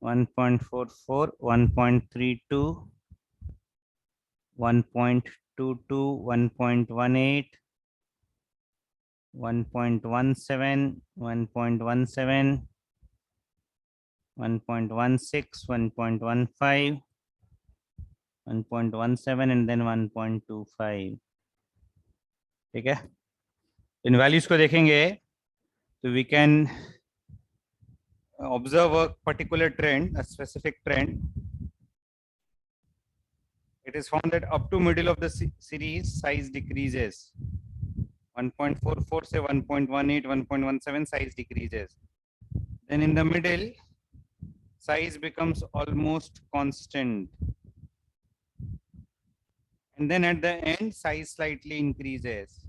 1.44, 1.32, 1.22, 1.18, 1.17, 1.17, 1.16, 1.15, 1.17 and then 1.25. ठीक है, इन वैल्यूज को देखेंगे तो we can observe a particular trend, a specific trend. It is found that up to middle of the series size decreases. 1.44 से 1.18, 1.17 size decreases. Then in the middle, size becomes almost constant. And then at the end, size slightly increases.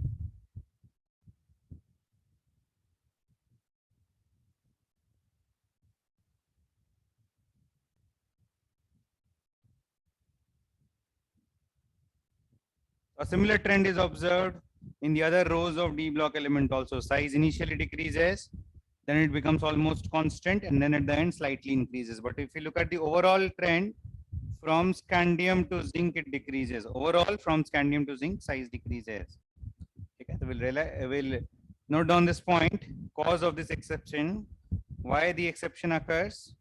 A similar trend is observed in the other rows of D block element also. Size initially decreases, then it becomes almost constant, and then at the end slightly increases. But if you look at the overall trend, from scandium to zinc it decreases. Overall, from scandium to zinc, size decreases. Okay, so we'll note down this point, cause of this exception, why the exception occurs.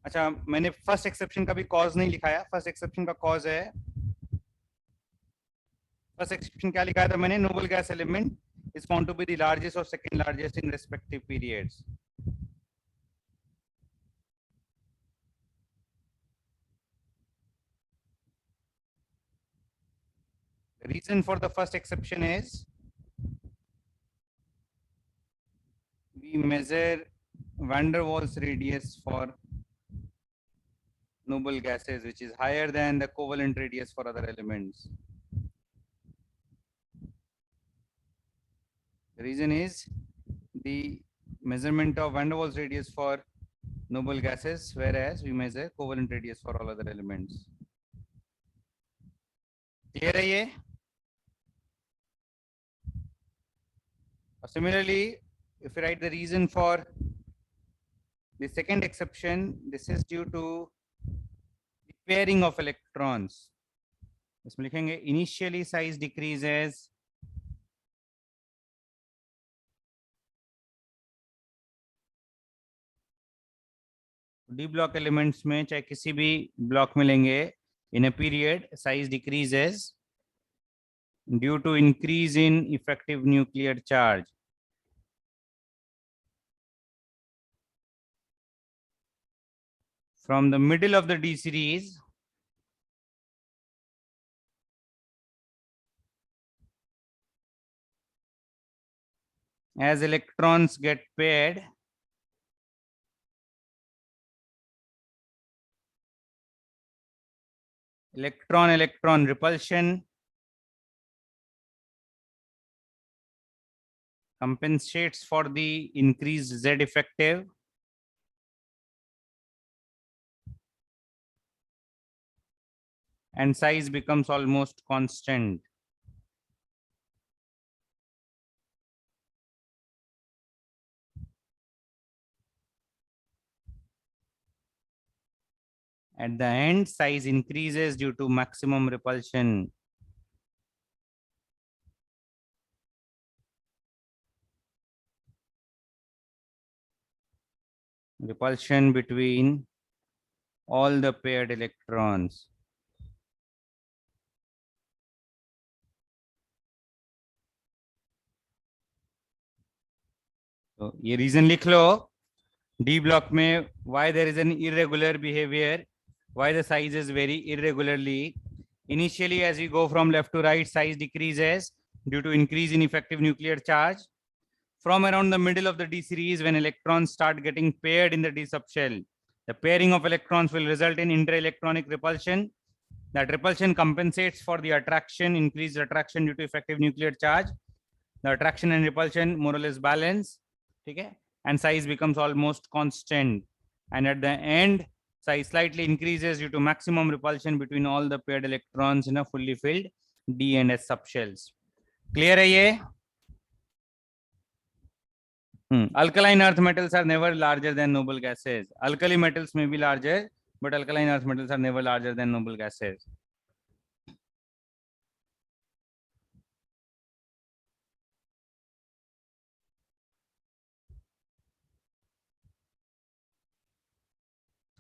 अच्छा, मैंने first exception का भी cause नहीं लिखाया. First exception का cause है, first exception क्या लिखा था मैंने, noble gas element is found to be the largest or second largest in respective periods. The reason for the first exception is we measure van der Waals radius for noble gases, which is higher than the covalent radius for other elements. The reason is the measurement of van der Waals radius for noble gases, whereas we measure covalent radius for all other elements. Clear है ये? Similarly, if you write the reason for the second exception, this is due to the pairing of electrons. इसमें लिखेंगे initially size decreases, D block elements में चाहे किसी भी block में लेंगे, in a period size decreases due to increase in effective nuclear charge. From the middle of the D series, as electrons get paired, electron-electron repulsion compensates for the increased Z effective, and size becomes almost constant. At the end, size increases due to maximum repulsion. repulsion between all the paired electrons. तो ये reason लिख लो D block में, why there is an irregular behavior, why the size is very irregularly. Initially, as we go from left to right, size decreases due to increase in effective nuclear charge. From around the middle of the D series, when electrons start getting paired in the D subshell, the pairing of electrons will result in inter-electronic repulsion. That repulsion compensates for the attraction, increased attraction due to effective nuclear charge. The attraction and repulsion more or less balance, okay? And size becomes almost constant. And at the end, size slightly increases due to maximum repulsion between all the paired electrons in a fully filled D and S subshells. Clear है ये? Alkaline earth metals are never larger than noble gases. Alkali metals may be larger, but alkaline earth metals are never larger than noble gases.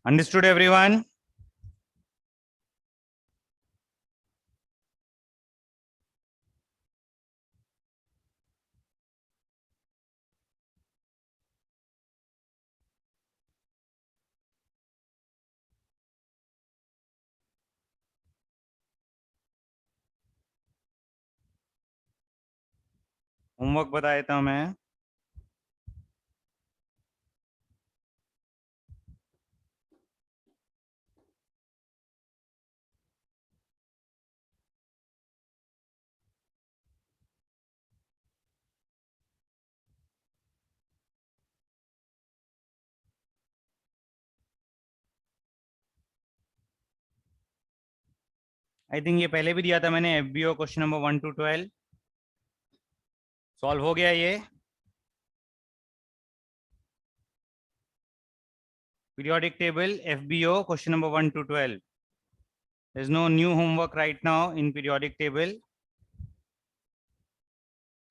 Understood, everyone? Homework बता देता हूं मैं. I think ये पहले भी दिया था मैंने, FBO question number 1 to 12 solve हो गया ये. Periodic table, FBO, question number 1 to 12. There's no new homework right now in periodic table.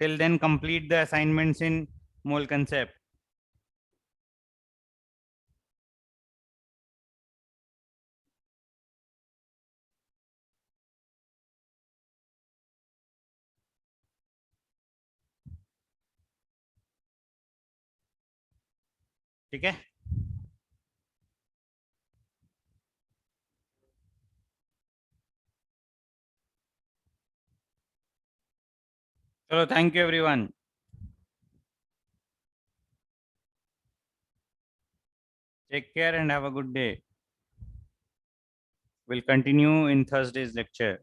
Till then, complete the assignments in mole concept. ठीक है. चलो, thank you everyone. Take care and have a good day. We'll continue in Thursday's lecture.